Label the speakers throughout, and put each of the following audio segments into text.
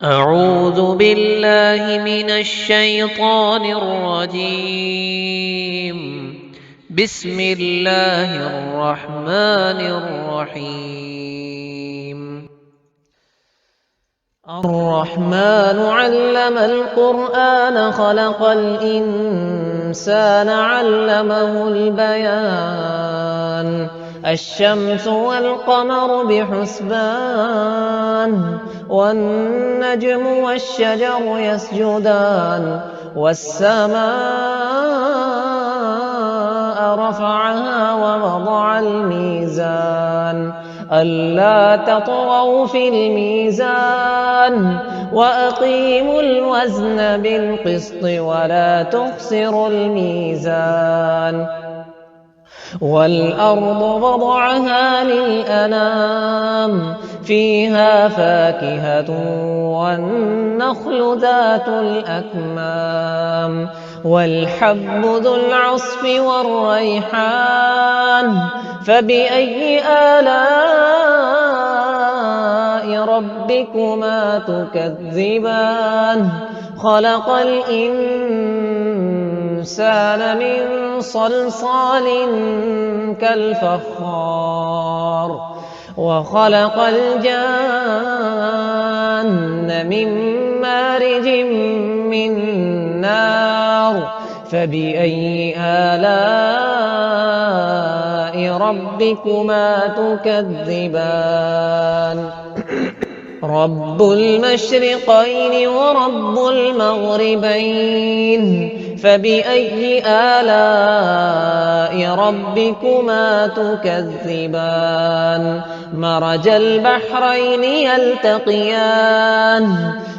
Speaker 1: أعوذ بالله من الشيطان الرجيم. بسم الله الرحمن الرحيم. الرحمن علم القرآن خلق الإنسان علمه البيان الشمس والقمر بحسبان والنجم والشجر يسجدان والسماء رفعها ووضع الميزان ألا تطغوا في الميزان وأقيموا الوزن بالقسط ولا تخسروا الميزان والأرض وضعها للأنام فيها فاكهة والنخل ذات الأكمام والحب ذو العصف والريحان فبأي آلاء ربكما تكذبان خلق الإنسان من صلصال كالفخار وخلق الجان من مارج من نار فبأي آلاء ربكما تكذبان رب المشرقين ورب المغربين فبأي آلاء ربكما تكذبان مرج البحرين يلتقيان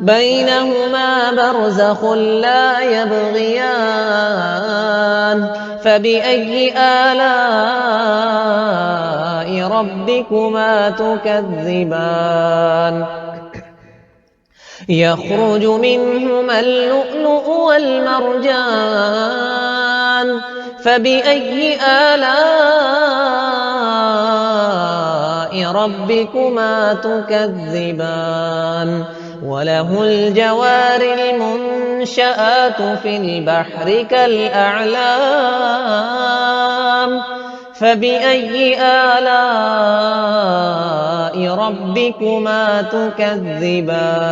Speaker 1: بينهما برزخ لا يبغيان فبأي آلاء ربكما تكذبان يخرج منهما اللؤلؤ والمرجان فبأي آلاء ربكما تكذبان وله الجوار المنشآت في البحر كالأعلام فبأي آلاء ربكما تكذبان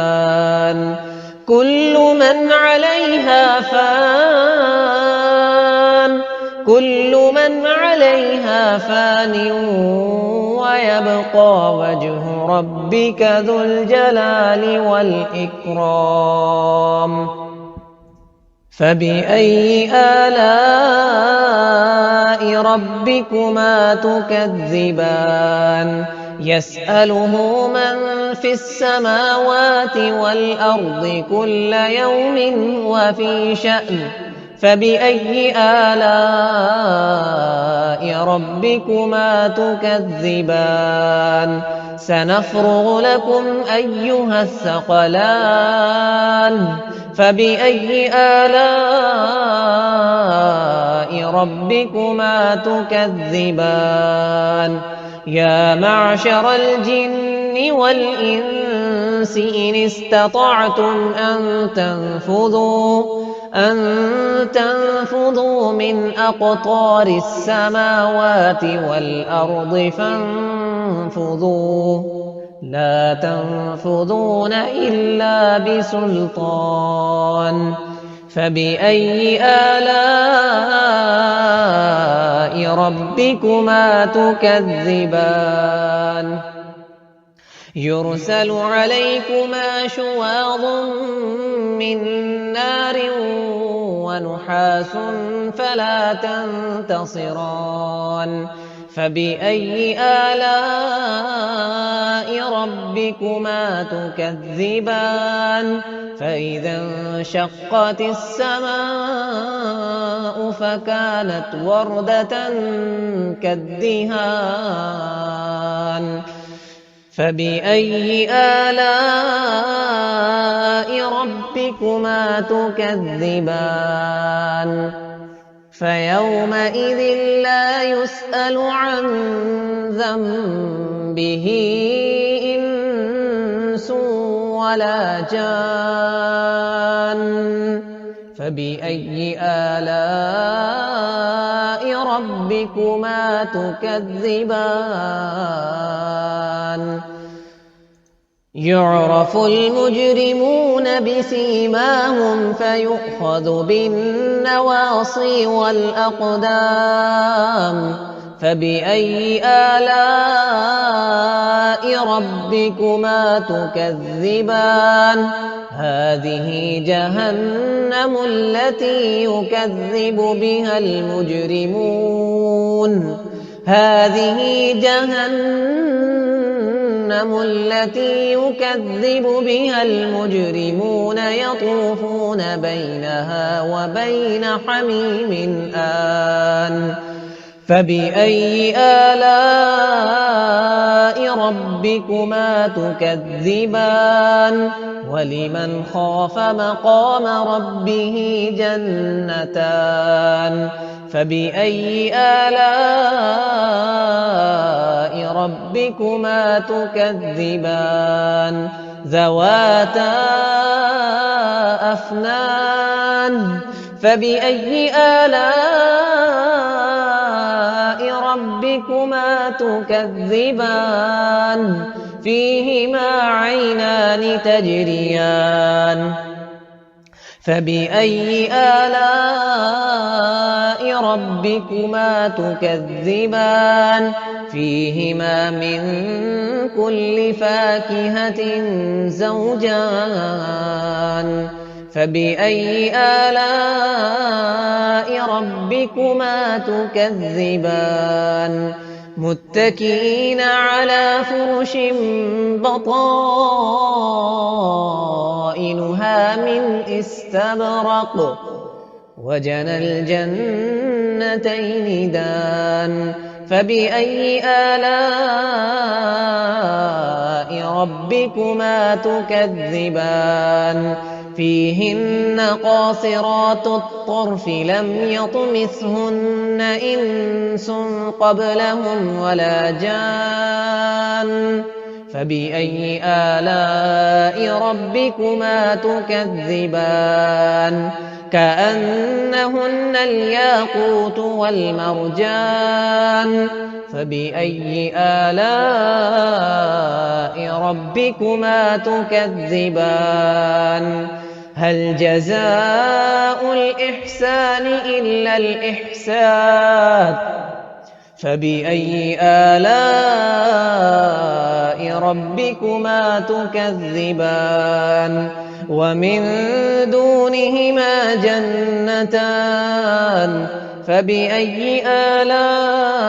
Speaker 1: كل من عليها فان ويبقى وجه ربك ذو الجلال والإكرام فبأي آلاء ربكما تكذبان يسأله من في السماوات والأرض كل يوم وفي شأن فبأي آلاء ربكما تكذبان سنفرغ لكم أيها الثقلان فبأي آلاء ربكما تكذبان يا معشر الجن والإنس إن استطعتم أن تنفذوا من أقطار السماوات والأرض فانفذوا لا تنفذون إلا بسلطان فبأي آلاء ربكما تكذبان يرسل عليكما شواظ من نار ونحاس فلا تنتصران فبأي آلاء ربكما تكذبان فإذا انشقت السماء فكانت وردة كالدهان فبأي آلاء ربكما تكذبان فيومئذ لا يسأل عن ذنبه إنس ولا جان فبأي آلاء ربكما تكذبان يعرف المجرمون بسيماهم فيؤخذ بالنواصي والأقدام فبأي آلاء ربكما تكذبان هذه جهنم التي يكذب بها المجرمون هذه جهنم التي يكذب بها المجرمون يطوفون بينها وبين حميم آن فبأي آلاء ربكما تكذبان ولمن خاف مقام ربه جنتان فبأي آلاء ربكما تكذبان ذواتا أفنان فبأي آلاء ربكما تكذبان فيهما عينان تجريان فبأي آلاء ربكما تكذبان فيهما من كل فاكهة زوجان فبأي آلاء ربكما تكذبان متكئين على فرش بطائنها من استبرق وجنى الجنتين دان فبأي آلاء ربكما تكذبان فيهن قاصرات الطرف لم يطمثهن إنس قبلهم ولا جان فبأي آلاء ربكما تكذبان كأنهن الياقوت والمرجان فبأي آلاء ربكما تكذبان هل جزاء الإحسان إلا الإحسان فبأي آلاء ربكما تكذبان ومن دونهما جنتان فبأي آلاء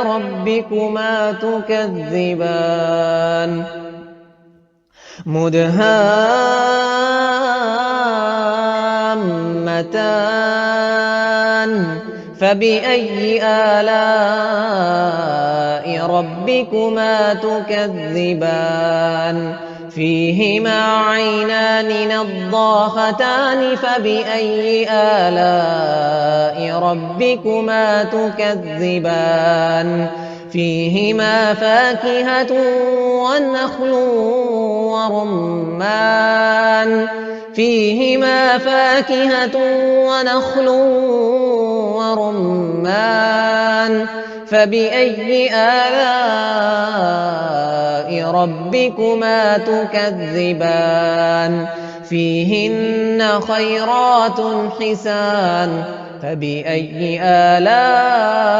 Speaker 1: ربكما تكذبان مدهامتان فبأي آلاء ربكما تكذبان فيهما عينان نضاختان فبأي آلاء ربكما تكذبان فيهما فاكهة والنخل ورمان فيهما فاكهة ونخل ورمان فبأي آلاء ربكما تكذبان فيهن خيرات حسان فبأي آلاء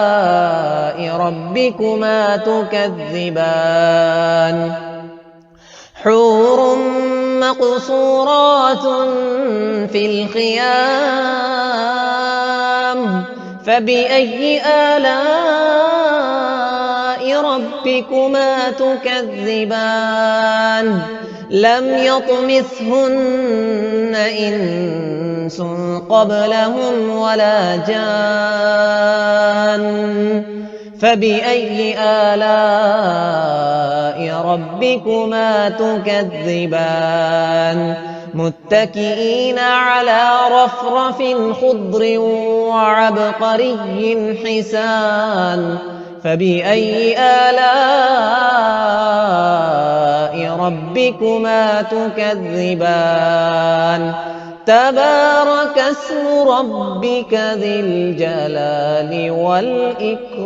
Speaker 1: ربكما تكذبان حور مقصورات في الخيام فبأي آلاء ربكما تكذبان لم يطمثهن إنس قبلهم ولا جان فبأي آلاء ربكما تكذبان متكئين على رفرف خضر وعبقري حسان فبأي آلاء ربكما تكذبان تبارك اسم ربك ذي الجلال والإكرام